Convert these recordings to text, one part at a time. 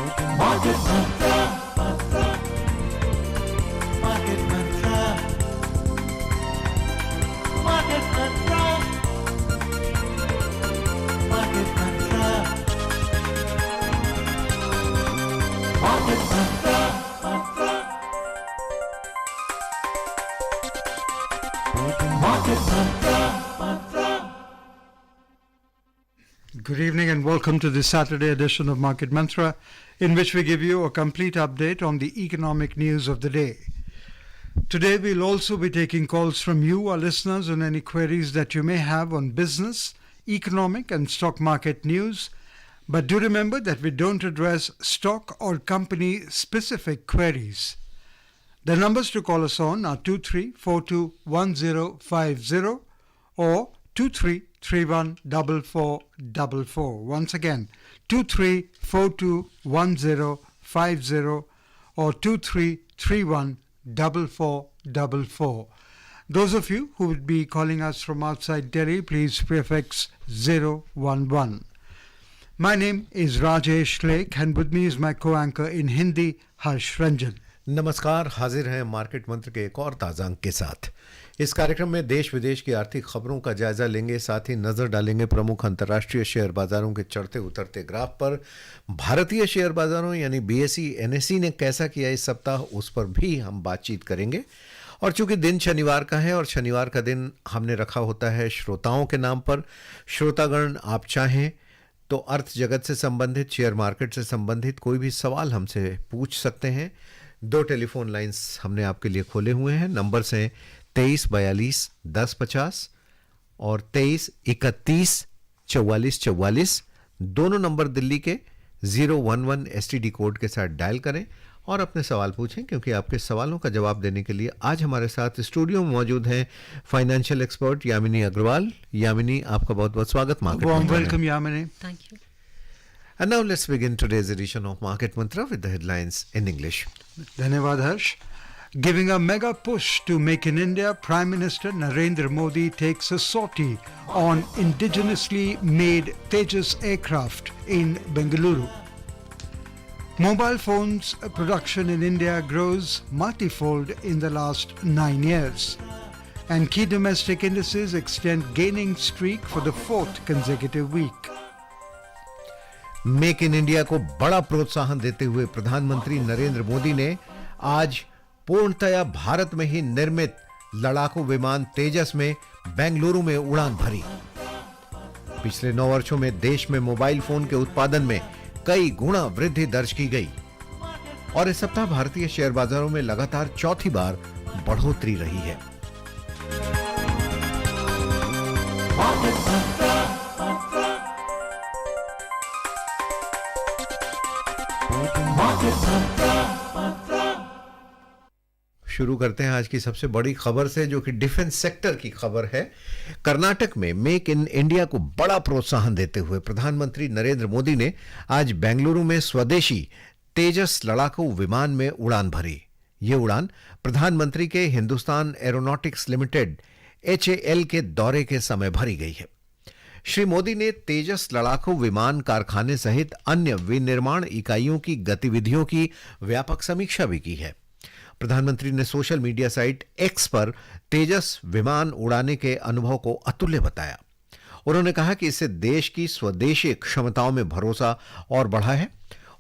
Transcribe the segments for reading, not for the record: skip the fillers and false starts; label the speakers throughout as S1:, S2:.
S1: Market Mantra, Market Mantra, Market Mantra, Market Mantra, Market Mantra, Market Mantra.
S2: Good evening and welcome to the Saturday edition of Market Mantra, in which we give you a complete update on the economic news of the day. Today we'll also be taking calls from you, our listeners, on any queries that you may have on business, economic and stock market news. But do remember that we don't address stock or company specific queries. The numbers to call us on are 23421050 or 23314444. Once again, 23421050 or 23314444. Those of you who would be calling us from outside Delhi, please prefix 011. My name is Rajesh Lake and with me is my co-anchor in Hindi, Harsh Ranjan.
S3: नमस्कार, हाजिर हैं market मंत्र के एक और ताज़ा अंक के साथ। इस कार्यक्रम में देश विदेश की आर्थिक खबरों का जायजा लेंगे, साथ ही नजर डालेंगे प्रमुख अंतर्राष्ट्रीय शेयर बाजारों के चढ़ते उतरते ग्राफ पर। भारतीय शेयर बाजारों यानी बीएसई एनएसई ने कैसा किया इस सप्ताह, उस पर भी हम बातचीत करेंगे। और चूंकि दिन शनिवार का है और शनिवार का दिन हमने रखा होता है श्रोताओं के नाम पर, श्रोतागण आप चाहें तो अर्थ जगत से संबंधित, शेयर मार्केट से संबंधित कोई भी सवाल हमसे पूछ सकते हैं। दो टेलीफोन लाइंस हमने आपके लिए खोले हुए हैं। नंबर्स हैं 23421050 और 23314444। दोनों नंबर दिल्ली के 011 एसटीडी कोड के साथ डायल करें और अपने सवाल पूछें, क्योंकि आपके सवालों का जवाब देने के लिए आज हमारे साथ स्टूडियो में मौजूद हैं फाइनेंशियल एक्सपर्ट यामिनी अग्रवाल। यामिनी, आपका बहुत बहुत स्वागत।
S2: Welcome, Yamini.
S4: Thank you.
S3: And now let's begin today's edition of Market Mantra with the headlines in English.
S2: Dhanyavad Harsh. Giving a mega push to Make in India, Prime Minister Narendra Modi takes a sortie on indigenously made Tejas aircraft in Bengaluru. Mobile phones production in India grows multifold in the last 9 years. And key domestic indices extend gaining streak for the fourth consecutive week.
S3: Make in India को बड़ा प्रोत्साहन देते हुए प्रधानमंत्री नरेंद्र मोदी ने आज पूर्णतया भारत में ही निर्मित लड़ाकू विमान तेजस में बेंगलुरु में उड़ान भरी। पिछले 9 वर्षों में देश में मोबाइल फोन के उत्पादन में कई गुना वृद्धि दर्ज की गई और इस सप्ताह भारतीय शेयर बाजारों में लगातार चौथी बार बढ़ोतरी रही है। शुरू करते हैं आज की सबसे बड़ी खबर से, जो कि डिफेंस सेक्टर की खबर है। कर्नाटक में मेक इन इंडिया को बड़ा प्रोत्साहन देते हुए प्रधानमंत्री नरेंद्र मोदी ने आज बेंगलुरु में स्वदेशी तेजस लड़ाकू विमान में उड़ान भरी। ये उड़ान प्रधानमंत्री के हिंदुस्तान एरोनॉटिक्स लिमिटेड HAL के दौरे के समय भरी गई है। श्री मोदी ने तेजस लड़ाकू विमान कारखाने सहित अन्य विनिर्माण इकाइयों की गतिविधियों की व्यापक समीक्षा भी की है। प्रधानमंत्री ने सोशल मीडिया साइट X पर तेजस विमान उड़ाने के अनुभव को अतुल्य बताया। उन्होंने कहा कि इससे देश की स्वदेशी क्षमताओं में भरोसा और बढ़ा है।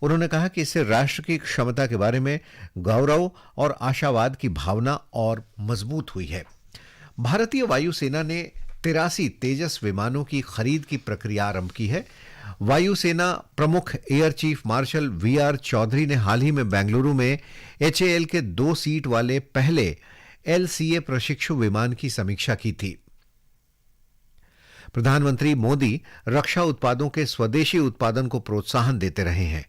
S3: उन्होंने कहा कि इससे राष्ट्र की क्षमता के बारे में गौरव और आशावाद की भावना और मजबूत हुई है। भारतीय वायुसेना ने 83 तेजस विमानों की खरीद की प्रक्रिया आरंभ की है। वायुसेना प्रमुख air chief marshal VR Chaudhari ने हाल ही में बेंगलुरु में HAL के 2 सीट वाले पहले LCA प्रशिक्षु विमान की समीक्षा की थी। प्रधानमंत्री मोदी रक्षा उत्पादों के स्वदेशी उत्पादन को प्रोत्साहन देते रहे हैं।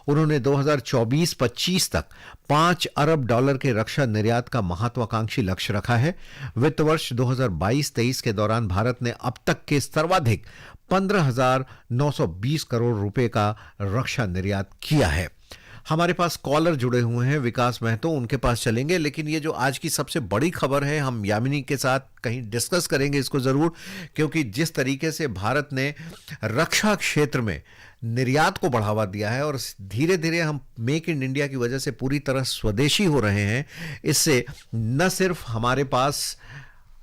S3: उन्होंने 2024-25 तक $5 अरब के रक्षा निर्यात का महत्वाकांक्षी लक्ष्य रखा है। वित्त वर्ष 2022-23 के दौरान भारत ने अब तक के सर्वाधिक 15,920 करोड़ रुपए का रक्षा निर्यात किया है। हमारे पास कॉलर जुड़े हुए हैं, विकास महतो, उनके पास चलेंगे। लेकिन ये जो आज की सबसे बड़ी खबर है, हम यामिनी के साथ कहीं डिस्कस करेंगे इसको जरूर, क्योंकि जिस तरीके से भारत ने रक्षा क्षेत्र में निर्यात को बढ़ावा दिया है और धीरे धीरे हम मेक इन इंडिया की वजह से पूरी तरह स्वदेशी हो रहे हैं, इससे न सिर्फ हमारे पास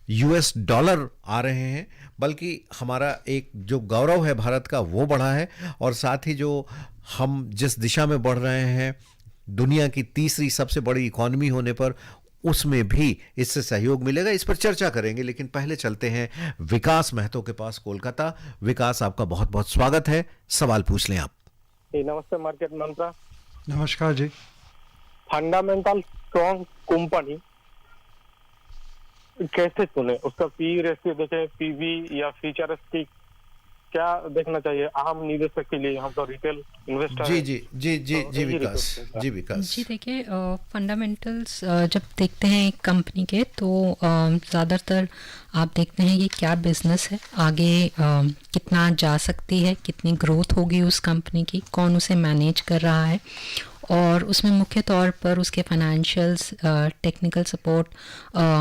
S3: यूएस डॉलर आ रहे हैं, बल्कि हमारा एक जो गौरव है भारत का वो बढ़ा है, और साथ ही जो हम जिस दिशा में बढ़ रहे हैं दुनिया की तीसरी सबसे बड़ी इकॉनमी होने पर, उसमें भी इससे सहयोग मिलेगा। इस पर चर्चा करेंगे, लेकिन पहले चलते हैं विकास महतो के पास कोलकाता। विकास, आपका बहुत बहुत स्वागत है, सवाल पूछ लें आप।
S4: नमस्ते मार्केट मंत्रा।
S2: नमस्कार जी।
S4: फंडामेंटल स्ट्रॉन्ग कंपनी कैसे चुने, उसका पी रेशियो देखें, पीवी या फ्यूचरिस्टिक, क्या देखना चाहिए आम निवेशक के लिए? हम तो रिटेल इन्वेस्टर
S3: जी जी जी जी जी विकास जी विकास
S5: जी देखिए, फंडामेंटल्स जब देखते हैं एक कंपनी के, तो ज़्यादातर आप देखते हैं कि क्या बिजनेस है, आगे कितना जा सकती है, कितनी ग्रोथ होगी उस कंपनी की, कौन उसे मैनेज कर रहा है, और उसमें मुख्य तौर पर उसके फाइनेंशियल्स, टेक्निकल सपोर्ट,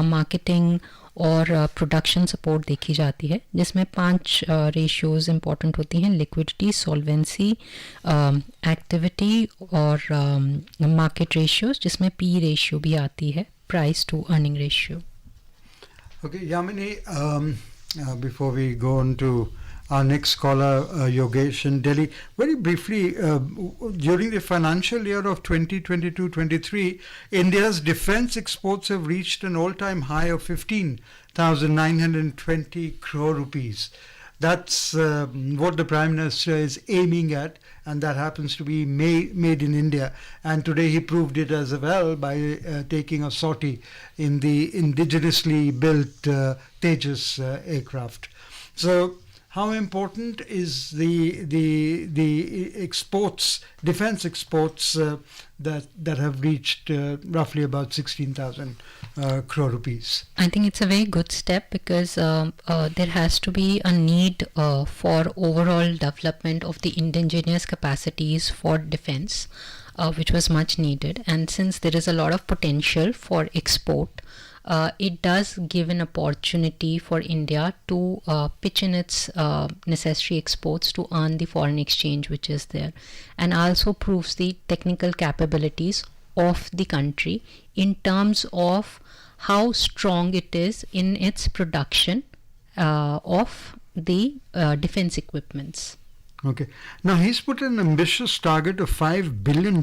S5: मार्केटिंग और प्रोडक्शन सपोर्ट देखी जाती है, जिसमें 5 रेशियोज इंपॉर्टेंट होती हैं: लिक्विडिटी, सॉल्वेंसी, एक्टिविटी और मार्केट रेशियोज, जिसमें पी रेशियो भी आती है, price to earning ratio.
S2: Okay, Yamini, before we go on to our next caller, Yogesh in Delhi, very briefly, during the financial year of 2022-23, India's defense exports have reached an all-time high of 15,920 crore rupees. That's what the Prime Minister is aiming at, and that happens to be made in India. And today he proved it as well by taking a sortie in the indigenously built Tejas aircraft. So, how important is the exports, defense exports that have reached roughly about 16,000 crore rupees?
S5: I think it's a very good step, because there has to be a need for overall development of the indigenous capacities for defense, which was much needed. And since there is a lot of potential for export, it does give an opportunity for India to pitch in its necessary exports to earn the foreign exchange which is there, and also proves the technical capabilities of the country in terms of how strong it is in its production of the defense equipments.
S2: Okay. Now he's put an ambitious target of $5 billion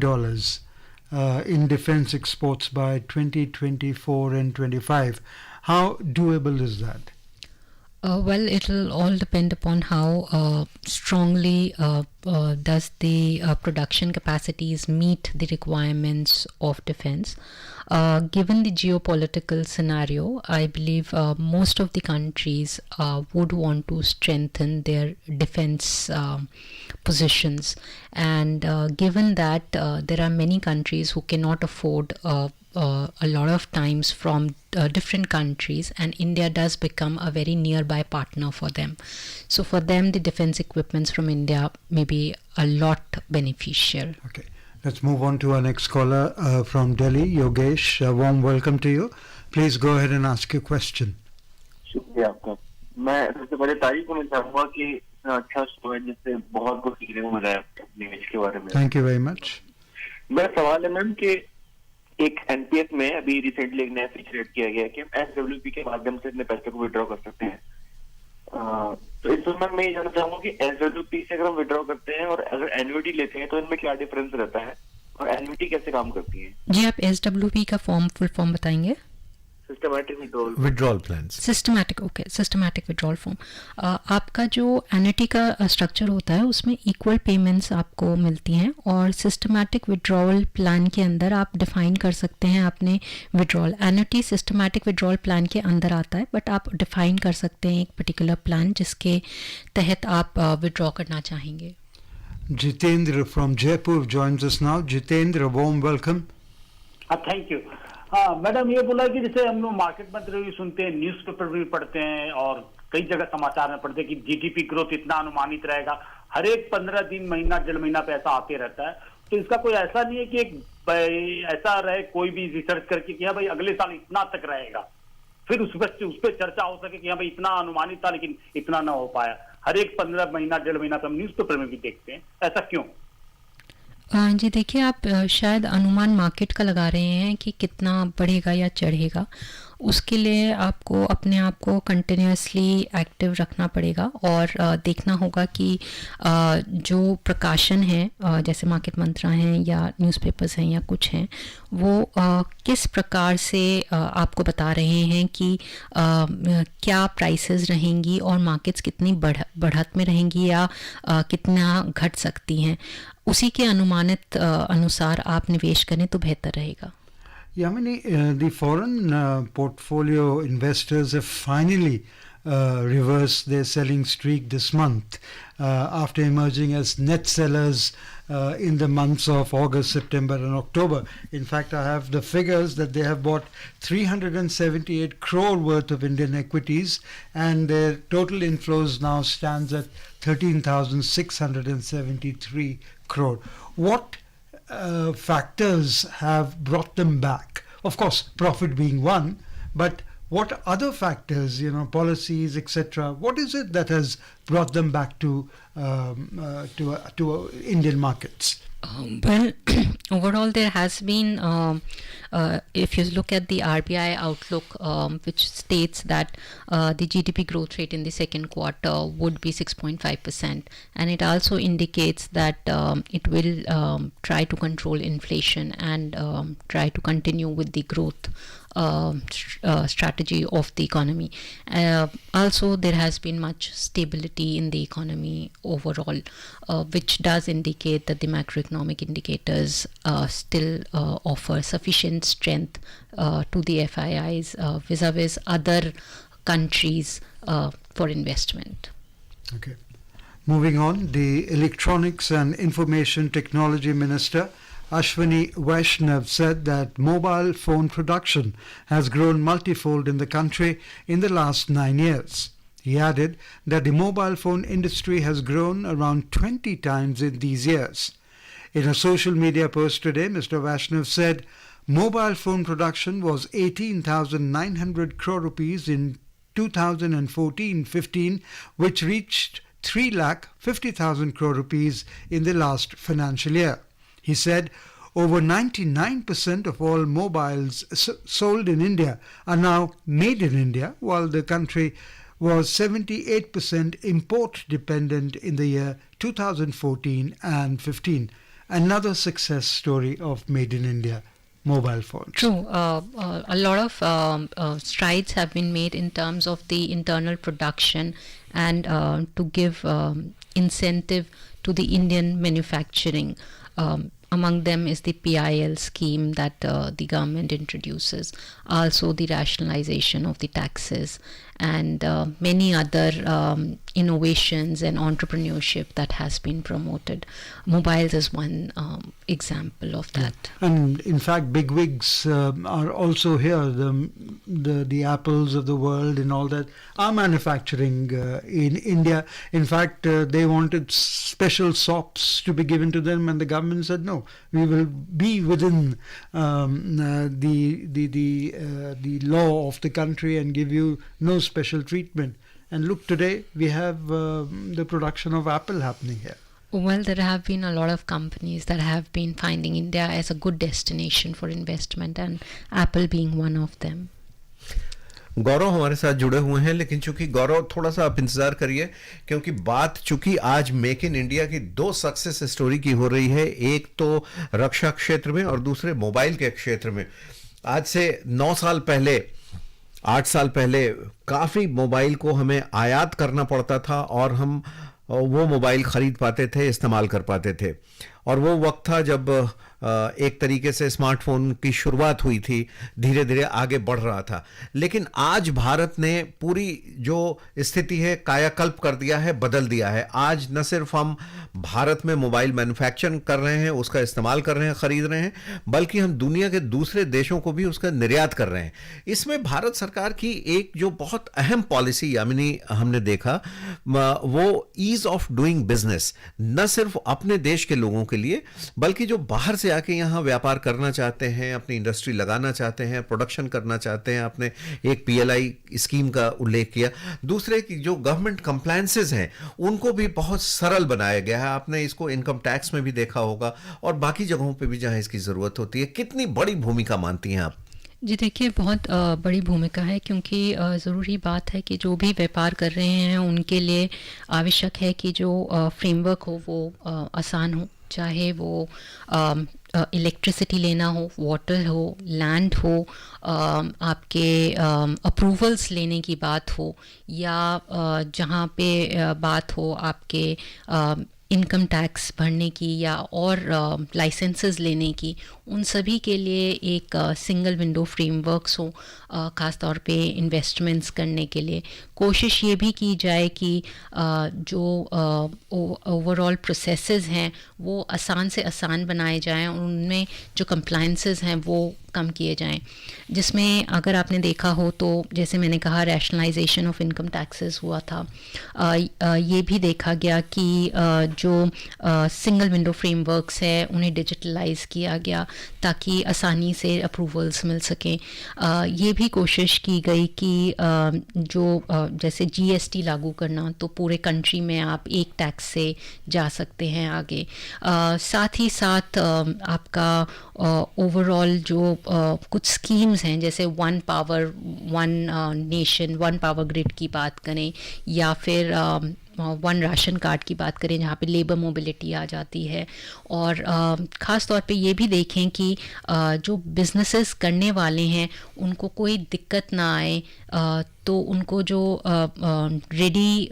S2: in defense exports by 2024 and 25. How doable is that?
S5: Well, it'll all depend upon how strongly does the production capacities meet the requirements of defense. Given the geopolitical scenario, I believe most of the countries would want to strengthen their defense positions. And given that there are many countries who cannot afford a lot of times from different countries, and India does become a very nearby partner for them. So for them, the defense equipments from India may be a lot beneficial.
S2: Okay. Let's move on to our next caller from Delhi, Yogesh. A warm welcome to you. Please go ahead and ask your question.
S6: शुक्रिया आपका। मैं सबसे पहले तारीफ करना चाहूंगा कि इतना अच्छा शो है, जिससे बहुत कुछ सीखने को मिला है निवेश के बारे में।
S2: Thank you very much.
S6: मेरा सवाल है मैम कि एक एनपीएस में अभी रिसेंटली एक नया फीचर ऐड किया गया है कि हम एसडब्ल्यूपी के माध्यम से अपने पैसे को विड्रॉ कर सकते हैं। तो इस समय मैं ये जानना चाहूंगा कि एसडब्ल्यूपी से अगर हम विड्रॉ करते हैं और अगर एन्युटी लेते हैं तो इनमें क्या डिफरेंस रहता है, और एन्युटी कैसे काम करती है?
S5: जी, आप SWP का फुल फॉर्म बताएंगे?
S6: Systematic
S3: withdrawal plans.
S5: Systematic, okay, systematic withdrawal form. आपका जो एन्युटी का स्ट्रक्चर होता है, उसमें इक्वल पेमेंट्स आपको मिलती हैं, और सिस्टमैटिक विड्रॉल प्लान के अंदर आप डिफाइन कर सकते हैं अपने withdrawal. Annuity systematic withdrawal plan के अंदर आता है, बट आप डिफाइन कर सकते हैं एक पर्टिकुलर प्लान जिसके तहत आप विड्रॉ करना चाहेंगे।
S2: Jitendra from Jaipur joins us now. Jitendra, warm welcome.
S7: Thank you. हाँ मैडम, ये बोला कि जैसे हम लोग मार्केट मंत्री भी सुनते हैं, न्यूज़पेपर भी पढ़ते हैं, और कई जगह समाचार में पढ़ते हैं कि जीडीपी ग्रोथ इतना अनुमानित रहेगा। हर एक 15 दिन, महीना, डेढ़ महीना पे ऐसा आते रहता है। तो इसका कोई ऐसा नहीं है कि एक ऐसा रहे कोई भी रिसर्च करके कि हाँ भाई अगले साल इतना तक रहेगा, फिर उस पर चर्चा हो सके कि हाँ भाई इतना अनुमानित था लेकिन इतना ना हो पाया। हर एक 15 महीना 1.5 महीना तो हम न्यूज़पेपर में भी देखते हैं, ऐसा क्यों?
S5: जी देखिए, आप शायद अनुमान मार्केट का लगा रहे हैं कि कितना बढ़ेगा या चढ़ेगा। उसके लिए आपको अपने आप को कंटिन्यूसली एक्टिव रखना पड़ेगा और देखना होगा कि जो प्रकाशन है, जैसे मार्केट मंत्रा हैं या न्यूज़पेपर्स हैं या कुछ हैं, वो किस प्रकार से आपको बता रहे हैं कि क्या प्राइसेस रहेंगी और मार्केट्स कितनी बढ़त में रहेंगी या कितना घट सकती हैं। उसी के अनुमानित अनुसार आप निवेश करें तो बेहतर रहेगा।
S2: Yamini, the foreign portfolio investors have finally reversed their selling streak this month after emerging as net sellers in the months of August, September and October. In fact, I have the figures that they have bought 378 crore worth of Indian equities, and their total inflows now stands at 13,673 crore. What factors have brought them back? Of course, profit being one, but what other factors, policies, etc., what is it that has brought them back to Indian markets?
S5: Well, overall there has been, if you look at the RBI outlook, which states that the GDP growth rate in the second quarter would be 6.5%, and it also indicates that it will try to control inflation and try to continue with the growth strategy of the economy. Also, there has been much stability in the economy overall, which does indicate that the macroeconomic indicators still offer sufficient strength to the FIIs vis-a-vis other countries for investment.
S2: Okay. Moving on, the Electronics and Information Technology Minister Ashwini Vaishnav said that mobile phone production has grown multifold in the country in the last 9 years. He added that the mobile phone industry has grown around 20 times in these years. In a social media post today, Mr. Vaishnav said mobile phone production was 18,900 crore rupees in 2014-15, which reached 3,50,000 crore rupees in the last financial year. He said over 99% of all mobiles sold in India are now made in India, while the country was 78% import dependent in the year 2014 and 15. Another success story of Made in India mobile phones.
S5: True. A lot of strides have been made in terms of the internal production and to give incentive to the Indian manufacturing. Among them is the PIL scheme that the government introduces, also the rationalization of the taxes, and many other innovations and entrepreneurship that has been promoted. Mobiles is one example of that.
S2: And in fact, bigwigs are also here. The Apples of the world and all that are manufacturing in India. In fact, they wanted special SOPs to be given to them, and the government said no. We will be within the law of the country and give you no special treatment. And look, today we have the production of Apple happening here.
S5: Well, there have been a lot of companies that have been finding India as a good destination for investment, and Apple being one of them.
S3: गौरव हमारे साथ जुड़े हुए हैं, लेकिन चूंकि गौरव थोड़ा सा आप इंतजार करिए, क्योंकि बात चूंकि आज मेक इन इंडिया की दो सक्सेस स्टोरी की हो रही है, एक तो रक्षा क्षेत्र में और दूसरे मोबाइल के क्षेत्र में। आज से 9 साल पहले 8 साल पहले काफी मोबाइल को हमें आयात करना पड़ता था और हम वो मोबाइल खरीद पाते थे, इस्तेमाल कर पाते थे। और वो वक्त था जब एक तरीके से स्मार्टफोन की शुरुआत हुई थी, धीरे धीरे आगे बढ़ रहा था। लेकिन आज भारत ने पूरी जो स्थिति है कायाकल्प कर दिया है, बदल दिया है। आज न सिर्फ हम भारत में मोबाइल मैन्युफैक्चरिंग कर रहे हैं, उसका इस्तेमाल कर रहे हैं, खरीद रहे हैं, बल्कि हम दुनिया के दूसरे देशों को भी उसका निर्यात कर रहे हैं। इसमें भारत सरकार की एक जो बहुत अहम पॉलिसी यानी हमने देखा वो ईज ऑफ डूइंग बिजनेस, न सिर्फ अपने देश के लोगों के लिए बल्कि जो बाहर से आके यहाँ व्यापार करना चाहते हैं, अपनी इंडस्ट्री लगाना चाहते हैं, प्रोडक्शन करना चाहते हैं। आपने एक पीएलआई स्कीम का उल्लेख किया। दूसरे की जो गवर्नमेंट कंप्लायंसेस हैं उनको भी बहुत सरल बनाया गया है। आपने इसको इनकम टैक्स में भी देखा होगा और बाकी जगहों पे भी जहां इसकी जरूरत होती है। कितनी बड़ी भूमिका मानती हैं आप?
S5: जी देखिए, बहुत बड़ी भूमिका है, क्योंकि ज़रूरी बात है कि जो भी व्यापार कर रहे हैं उनके लिए आवश्यक है कि जो फ्रेमवर्क हो वो आसान हो, चाहे वो इलेक्ट्रिसिटी लेना हो, वाटर हो, लैंड हो, आपके अप्रूवल्स लेने की बात हो, या जहाँ पे बात हो आपके इनकम टैक्स भरने की या और लाइसेंसेस लेने की, उन सभी के लिए एक सिंगल विंडो फ्रेमवर्क्स हो। ख़ास तौर पे इन्वेस्टमेंट्स करने के लिए कोशिश ये भी की जाए कि जो ओवरऑल प्रोसेसेस हैं वो आसान से आसान बनाए जाएं, और उनमें जो कंप्लायंसेस हैं वो कम किए जाएं। जिसमें अगर आपने देखा हो तो जैसे मैंने कहा, रैशनलाइजेशन ऑफ इनकम टैक्सेस हुआ था। ये भी देखा गया कि जो सिंगल विंडो फ्रेमवर्क्स है उन्हें डिजिटलाइज किया गया ताकि आसानी से अप्रूवल्स मिल सकें। ये भी कोशिश की गई कि जो जैसे जीएसटी लागू करना, तो पूरे कंट्री में आप एक टैक्स से जा सकते हैं आगे। साथ ही साथ आपका ओवरऑल जो कुछ स्कीम्स हैं, जैसे one power one nation, one power grid की बात करें, या फिर वन राशन कार्ड की बात करें जहाँ पे लेबर मोबिलिटी आ जाती है। और ख़ास तौर पे ये भी देखें कि जो बिजनेसेस करने वाले हैं उनको कोई दिक्कत ना आए, तो उनको जो रेडी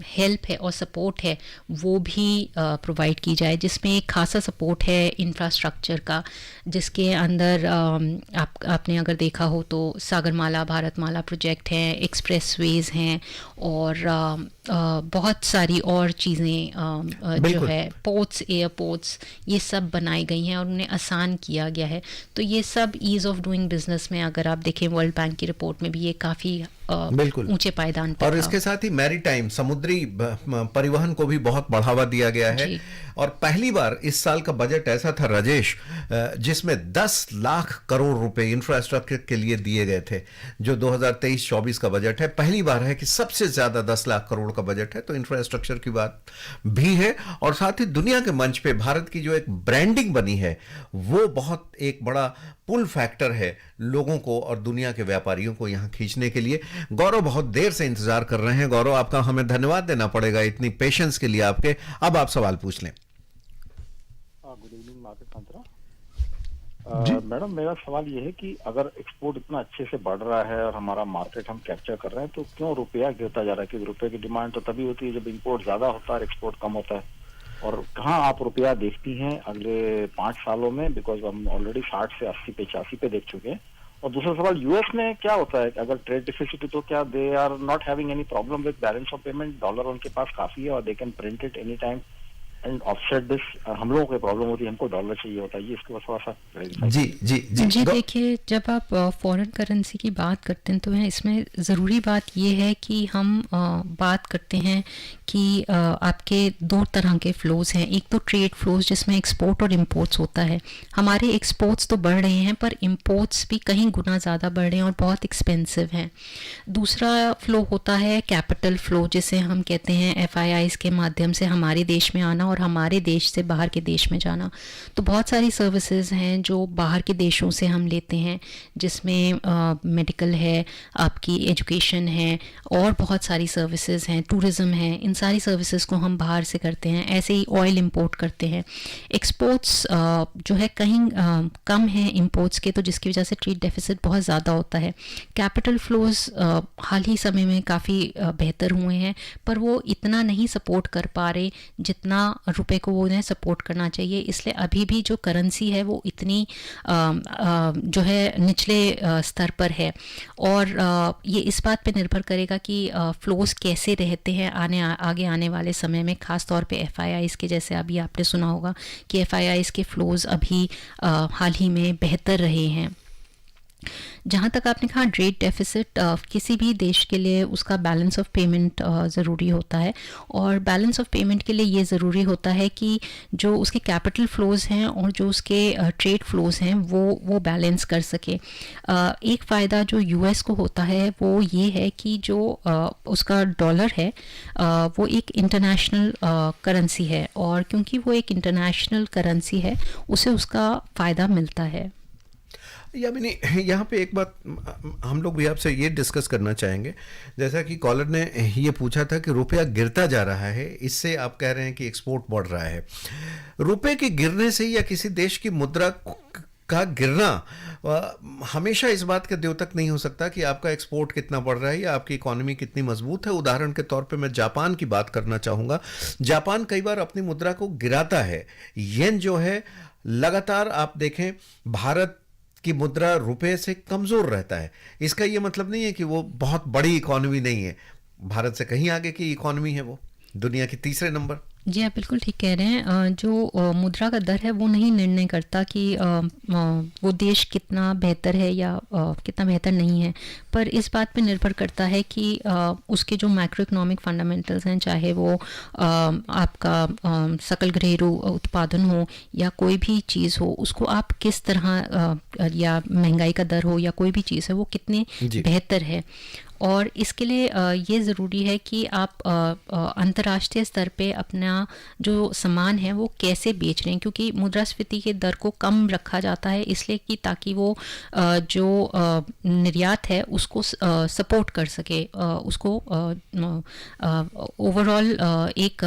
S5: हेल्प है और सपोर्ट है वो भी प्रोवाइड की जाए, जिसमें एक खासा सपोर्ट है इंफ्रास्ट्रक्चर का, जिसके अंदर आपने अगर देखा हो तो सागरमाला, भारतमाला प्रोजेक्ट हैं, एक्सप्रेसवेज हैं, और बहुत सारी और चीज़ें जो है, पोर्ट्स, एयरपोर्ट्स, ये सब बनाई गई हैं और उन्हें आसान किया गया है। तो ये सब ईज़ ऑफ डूइंग बिजनेस में अगर आप देखें वर्ल्ड बैंक की रिपोर्ट में भी ये काफ़ी
S3: बिल्कुल
S5: ऊंचे पायदान पर
S3: और
S5: था।
S3: इसके साथ ही मैरीटाइम, समुद्री परिवहन को भी बहुत बढ़ावा दिया गया है। और पहली बार इस साल का बजट ऐसा था राजेश, जिसमें 10 लाख करोड़ रुपए इंफ्रास्ट्रक्चर के लिए दिए गए थे। जो 2023-24 का बजट है, पहली बार है कि सबसे ज्यादा 10 लाख करोड़ का बजट है। तो इंफ्रास्ट्रक्चर की बात भी है, और साथ ही दुनिया के मंच पे भारत की जो एक ब्रांडिंग बनी है वो बहुत एक बड़ा पुल फैक्टर है लोगों को और दुनिया के व्यापारियों को यहां खींचने के लिए। गौरव बहुत देर से इंतजार कर रहे हैं। गौरव, आपका हमें धन्यवाद देना पड़ेगा इतनी पेशेंस के लिए आपके। अब आप सवाल पूछ लें।
S8: गुड इवनिंग मार्केट मंत्रा। मैडम, मेरा सवाल ये है कि अगर एक्सपोर्ट इतना अच्छे से बढ़ रहा है और हमारा मार्केट हम कैप्चर कर रहे हैं, तो क्यों रुपया गिरता जा रहा है? कि रुपये की डिमांड तो तभी होती है जब इंपोर्ट ज्यादा होता है और एक्सपोर्ट कम होता है। और कहाँ आप रुपया देखती हैं अगले 5 सालों में? बिकॉज हम ऑलरेडी 60 से 80 पे 85 पे देख चुके हैं। और दूसरा सवाल, यूएस में क्या होता है? अगर ट्रेड डिफिसिट, तो क्या they are not having any problem with balance of payment? Dollar उनके पास काफी है और they can print it any time and offset this. हम लोगों को प्रॉब्लम होती है, हमको डॉलर चाहिए होता है। ये इसके थोड़ा सा
S5: जी देखिए, जब आप फॉरेन करेंसी की बात करते हैं तो इसमें ज़रूरी बात ये है कि हम बात करते हैं कि आपके 2 तरह के फ्लोज हैं। एक तो ट्रेड फ्लोज जिसमें एक्सपोर्ट और इम्पोर्ट्स होता है। हमारे एक्सपोर्ट्स तो बढ़ रहे हैं पर इम्पोर्ट्स भी कहीं गुना ज़्यादा बढ़ रहे हैं और बहुत एक्सपेंसिव हैं। दूसरा फ्लो होता है कैपिटल फ्लो, जिसे हम कहते हैं FIIs के माध्यम से हमारे देश में आना और हमारे देश से बाहर के देश में जाना। तो बहुत सारी सर्विसेज हैं जो बाहर के देशों से हम लेते हैं, जिसमें मेडिकल है, आपकी एजुकेशन है, और बहुत सारी सर्विसेज हैं, टूरिज़्म है। इन सारी सर्विसेज को हम बाहर से करते हैं। ऐसे ही ऑयल इंपोर्ट करते हैं। एक्सपोर्ट्स जो है कहीं कम है इंपोर्ट्स के, तो जिसकी वजह से ट्रेड डेफिसिट बहुत ज़्यादा होता है। कैपिटल फ्लोज हाल ही समय में काफ़ी बेहतर हुए हैं, पर वो इतना नहीं सपोर्ट कर पा रहे जितना रुपए को उन्हें सपोर्ट करना चाहिए, इसलिए अभी भी जो करेंसी है वो इतनी जो है निचले स्तर पर है, और ये इस बात पे निर्भर करेगा कि फ्लोज कैसे रहते हैं आगे आने वाले समय में, खास तौर पे एफआईआईज़ के, जैसे अभी आपने सुना होगा कि एफआईआईज़ के फ्लोज अभी हाल ही में बेहतर रहे हैं। जहाँ तक आपने कहा ट्रेड डेफिसिट, किसी भी देश के लिए उसका बैलेंस ऑफ पेमेंट ज़रूरी होता है, और बैलेंस ऑफ पेमेंट के लिए ये ज़रूरी होता है कि जो उसके कैपिटल फ्लोज हैं और जो उसके ट्रेड फ्लोज हैं वो बैलेंस कर सके। एक फ़ायदा जो यूएस को होता है वो ये है कि जो उसका डॉलर है वो एक इंटरनेशनल करेंसी है, और क्योंकि वो एक इंटरनेशनल करेंसी है उसे उसका फ़ायदा मिलता है।
S3: यामिनी, यहाँ पे एक बात हम लोग भी आपसे ये डिस्कस करना चाहेंगे, जैसा कि कॉलर ने ये पूछा था कि रुपया गिरता जा रहा है, इससे आप कह रहे हैं कि एक्सपोर्ट बढ़ रहा है। रुपए के गिरने से या किसी देश की मुद्रा का गिरना हमेशा इस बात का द्योतक नहीं हो सकता कि आपका एक्सपोर्ट कितना बढ़ रहा है या आपकी इकोनॉमी कितनी मजबूत है। उदाहरण के तौर पे मैं जापान की बात करना चाहूँगा। जापान कई बार अपनी मुद्रा को गिराता है। येन जो है लगातार आप देखें भारत की मुद्रा रुपए से कमजोर रहता है। इसका ये मतलब नहीं है कि वो बहुत बड़ी इकोनॉमी नहीं है, भारत से कहीं आगे की इकोनॉमी है, वो दुनिया की तीसरे नंबर।
S5: जी आप बिल्कुल ठीक कह रहे हैं। जो मुद्रा का दर है वो नहीं निर्णय करता कि वो देश कितना बेहतर है या कितना बेहतर नहीं है, पर इस बात पे निर्भर करता है कि उसके जो मैक्रो इकोनॉमिक फंडामेंटल्स हैं, चाहे वो आपका सकल घरेलू उत्पादन हो या कोई भी चीज़ हो, उसको आप किस तरह या महंगाई का दर हो या कोई भी चीज़ है वो कितने बेहतर है। और इसके लिए ये ज़रूरी है कि आप अंतर्राष्ट्रीय स्तर पे अपना जो सामान है वो कैसे बेच रहे हैं, क्योंकि मुद्रास्फीति के दर को कम रखा जाता है इसलिए कि ताकि वो जो निर्यात है उसको सपोर्ट कर सके, उसको ओवरऑल एक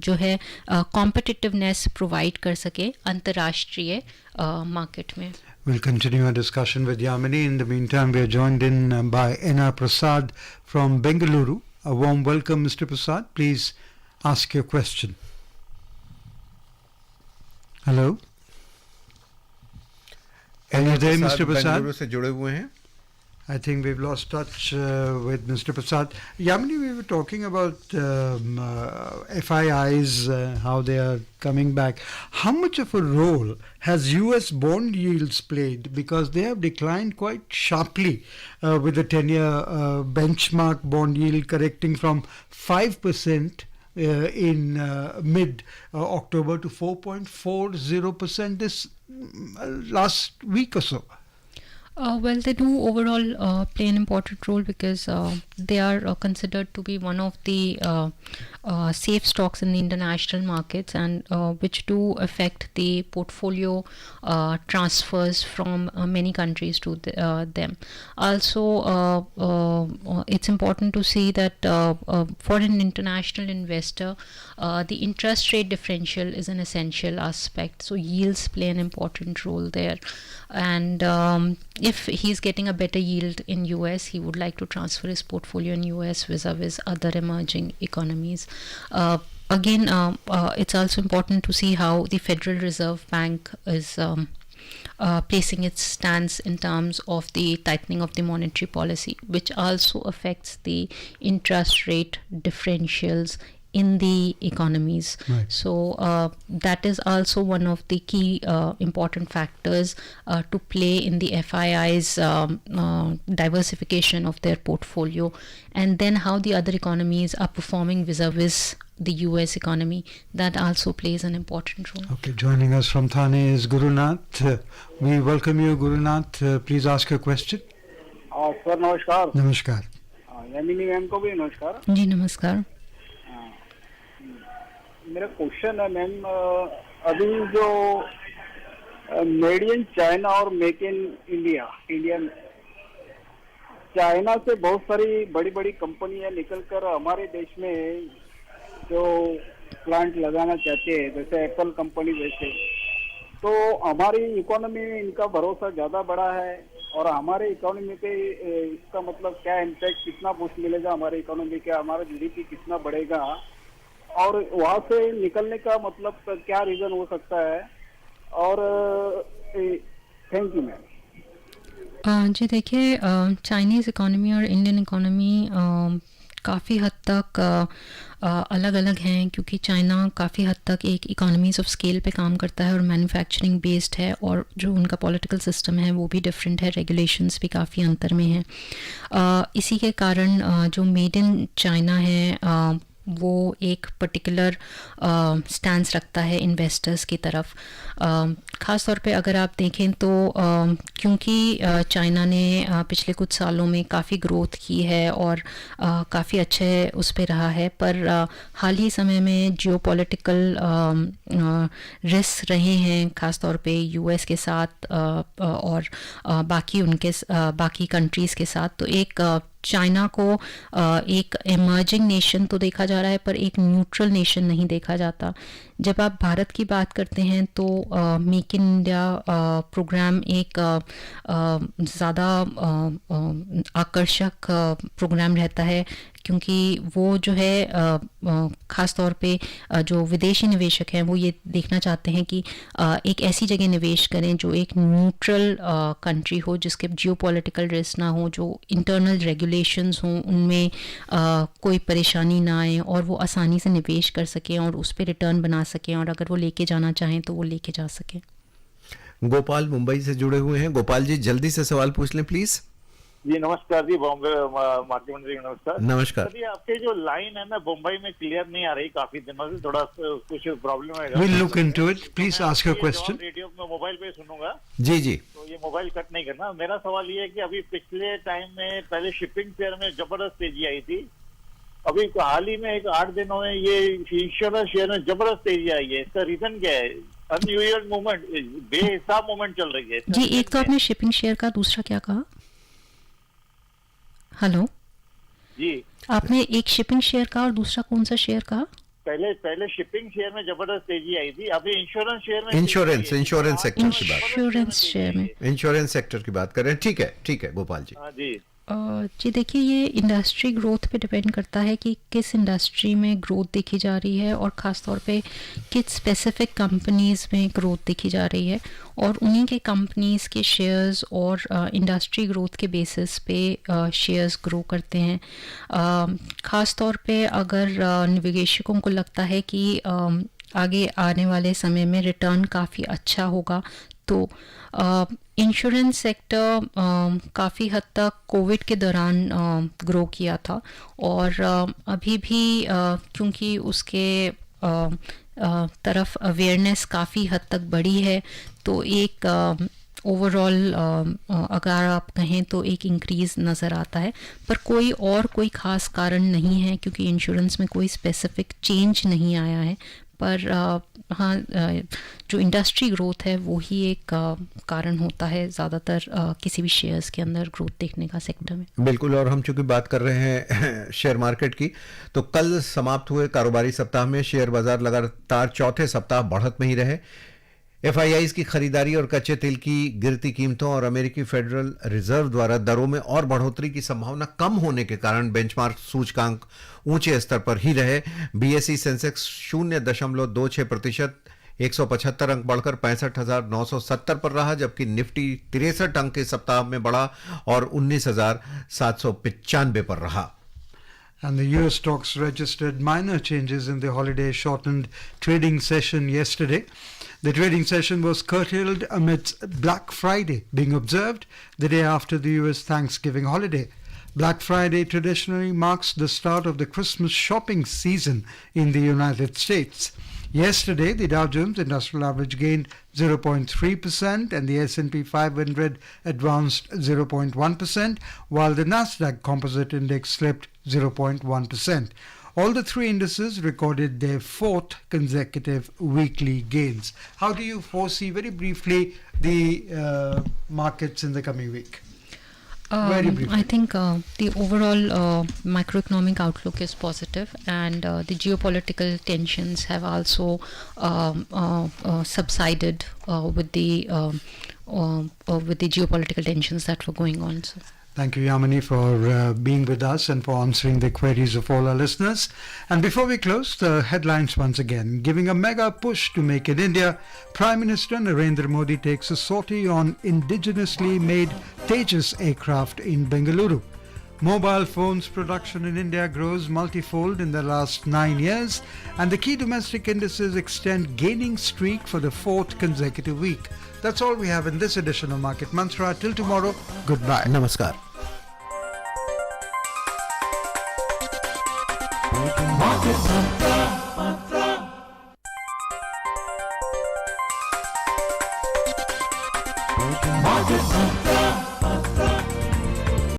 S5: जो है कॉम्पिटिटिवनेस प्रोवाइड कर सके अंतर्राष्ट्रीय मार्केट में।
S2: We'll continue our discussion with Yamini. In the meantime, we are joined in by N.R. Prasad from Bengaluru. A warm welcome, Mr. Prasad. Please ask your question. Hello. Are you there, Mr. Prasad?
S3: Bengaluru से जुड़े हुए हैं।
S2: I think we've lost touch with Mr. Prasad. Yamini, we were talking about FIIs, how they are coming back. How much of a role has US bond yields played? Because they have declined quite sharply with the 10-year benchmark bond yield correcting from 5% in mid-October to 4.40% this last week or so.
S5: Well, they do overall play an important role because they are considered to be one of the safe stocks in the international markets, and which do affect the portfolio transfers from many countries to them. Also, it's important to see that for an international investor, the interest rate differential is an essential aspect. So yields play an important role there, and if he's getting a better yield in US, he would like to transfer his portfolio in US vis-a-vis other emerging economies. Again, it's also important to see how the Federal Reserve Bank is placing its stance in terms of the tightening of the monetary policy, which also affects the interest rate differentials in the economies.
S2: Right.
S5: So that is also one of the key important factors to play in the FII's diversification of their portfolio, and then how the other economies are performing vis-a-vis the US economy. That also plays an important role.
S2: Okay, joining us from Thane is Gurunath. We welcome you, Gurunath. Please ask your question.
S8: Sir नमस्कार।
S2: Namaskar.
S8: Yamini ma'am को भी नमस्कार।
S5: जी नमस्कार।
S8: मेरा question है ma'am, अभी जो made in China और मेक इन इंडिया चाइना से बहुत सारी बड़ी बड़ी कंपनियां निकलकर हमारे देश में जो प्लांट लगाना चाहते हैं, जैसे एप्पल कंपनी जैसे, तो हमारी इकोनॉमी में इनका भरोसा ज्यादा बड़ा है, और हमारे इकोनॉमी पे इसका मतलब क्या इम्पैक्ट, कितना बूस्ट मिलेगा हमारे इकोनॉमी का, हमारा जीडीपी कितना बढ़ेगा,
S9: और वहां से निकलने का मतलब क्या रीजन हो सकता है? और थैंक यू मैम।
S5: जी देखिए, चाइनीज़ इकोनॉमी और इंडियन इकोनॉमी काफ़ी हद तक अलग अलग हैं, क्योंकि चाइना काफ़ी हद तक एक इकोनॉमीज़ ऑफ स्केल पे काम करता है और मैन्युफैक्चरिंग बेस्ड है, और जो उनका पॉलिटिकल सिस्टम है वो भी डिफरेंट है, रेगुलेशंस भी काफ़ी अंतर में हैं। इसी के कारण जो मेड इन चाइना है वो एक पर्टिकुलर स्टैंस रखता है इन्वेस्टर्स की तरफ। ख़ास तौर पे अगर आप देखें तो क्योंकि चाइना ने पिछले कुछ सालों में काफ़ी ग्रोथ की है और काफ़ी अच्छे उस पे रहा है, पर हाल ही समय में जियोपॉलिटिकल रिस्क रहे हैं, ख़ास तौर पे यूएस के साथ और बाकी कंट्रीज़ के साथ। तो एक चाइना को एक इमर्जिंग नेशन तो देखा जा रहा है, पर एक न्यूट्रल नेशन नहीं देखा जाता। जब आप भारत की बात करते हैं तो मेक इन इंडिया प्रोग्राम एक ज़्यादा आकर्षक प्रोग्राम रहता है, क्योंकि वो जो है ख़ास तौर पे जो विदेशी निवेशक हैं वो ये देखना चाहते हैं कि एक ऐसी जगह निवेश करें जो एक न्यूट्रल कंट्री हो, जिसके जियोपॉलिटिकल रिस्क ना हो, जो इंटरनल रेगुलेशंस हों उनमें कोई परेशानी ना आए, और वो आसानी से निवेश कर सकें और उस पर रिटर्न बना सकें, और अगर वो लेके जाना चाहें तो वो लेके जा सकें।
S3: गोपाल मुंबई से जुड़े हुए हैं। गोपाल जी जल्दी से सवाल पूछ लें प्लीज।
S10: जी नमस्कार जी, बॉम्बे मार्केट मंत्री नमस्कार।
S3: नमस्कार
S10: जी, आपके जो लाइन है ना मुंबई में क्लियर नहीं आ रही, काफी दिनों से थोड़ा कुछ प्रॉब्लम है।
S2: We'll look into it. Please ask your question.
S10: Radio में मोबाइल पे सुनूंगा
S3: जी जी।
S10: तो ये मोबाइल कट नहीं करना। मेरा सवाल ये है कि अभी पिछले टाइम में पहले शिपिंग शेयर में जबरदस्त तेजी आई थी, अभी हाल ही में एक 8 दिनों में ये इंश्योरेंस शेयर में जबरदस्त तेजी आई है। इसका रीजन क्या है? अनयूजुअल मूवमेंट, बेहिसाब मूवमेंट चल रही है
S5: जी। एक तो आपने शिपिंग शेयर का, दूसरा क्या कहा? हेलो
S10: जी,
S5: आपने एक शिपिंग शेयर का और दूसरा कौन सा शेयर कहा?
S10: पहले शिपिंग शेयर में जबरदस्त तेजी आई थी, अभी इंश्योरेंस शेयर में
S3: इंश्योरेंस सेक्टर की बात,
S5: इंश्योरेंस शेयर में
S3: इंश्योरेंस सेक्टर की बात कर रहे हैं। ठीक है गोपाल जी।
S10: हाँ जी।
S5: जी देखिए, ये इंडस्ट्री ग्रोथ पे डिपेंड करता है कि किस इंडस्ट्री में ग्रोथ देखी जा रही है, और ख़ास तौर पे किस स्पेसिफिक कंपनीज़ में ग्रोथ देखी जा रही है, और उन्हीं के कंपनीज़ के शेयर्स और इंडस्ट्री ग्रोथ के बेसिस पे शेयर्स ग्रो करते हैं। ख़ास तौर पे अगर निवेशकों को लगता है कि आगे आने वाले समय में रिटर्न काफ़ी अच्छा होगा, तो इंश्योरेंस सेक्टर काफ़ी हद तक कोविड के दौरान ग्रो किया था, और अभी भी क्योंकि उसके तरफ अवेयरनेस काफ़ी हद तक बढ़ी है, तो एक ओवरऑल अगर आप कहें तो एक इंक्रीज़ नज़र आता है, पर कोई ख़ास कारण नहीं है, क्योंकि इंश्योरेंस में कोई स्पेसिफिक चेंज नहीं आया है। पर हाँ, जो इंडस्ट्री ग्रोथ है वो ही एक कारण होता है ज़्यादातर किसी भी शेयर्स के अंदर ग्रोथ देखने का सेक्टर में।
S3: बिल्कुल। और हम चूंकि बात कर रहे हैं शेयर मार्केट की, तो कल समाप्त हुए कारोबारी सप्ताह में शेयर बाजार लगातार चौथे सप्ताह बढ़त में ही रहे। एफआईआईज की खरीदारी और कच्चे तेल की गिरती कीमतों और अमेरिकी फेडरल रिजर्व द्वारा दरों में और बढ़ोतरी की संभावना कम होने के कारण बेंचमार्क सूचकांक ऊंचे स्तर पर ही रहे। बीएसई सेंसेक्स 0.26% 175 अंक बढ़कर 65,970 पर रहा, जबकि निफ्टी 63 अंक के सप्ताह में बढ़ा और 19,795 पर रहा।
S2: And the US stocks registered minor changes in the holiday shortened trading session yesterday. The trading session was curtailed amidst Black Friday being observed the day after the US Thanksgiving holiday. Black Friday traditionally marks the start of the Christmas shopping season in the United States. Yesterday, the Dow Jones Industrial Average gained 0.3% and the S&P 500 advanced 0.1%, while the Nasdaq Composite Index slipped 0.1%. All the three indices recorded their fourth consecutive weekly gains. How do you foresee, very briefly, the markets in the coming week? Very briefly.
S5: I think the overall macroeconomic outlook is positive, and the geopolitical tensions have also subsided with the geopolitical tensions that were going on. So.
S2: Thank you, Yamini, for being with us and for answering the queries of all our listeners. And before we close, the headlines once again. Giving a mega push to Make in India, Prime Minister Narendra Modi takes a sortie on indigenously made Tejas aircraft in Bengaluru. Mobile phones production in India grows multifold in the last 9 years, and the key domestic indices extend gaining streak for the 4th consecutive week. That's all we have in this edition of Market Mantra. Till tomorrow, goodbye.
S3: Namaskar.
S1: Market Mantra.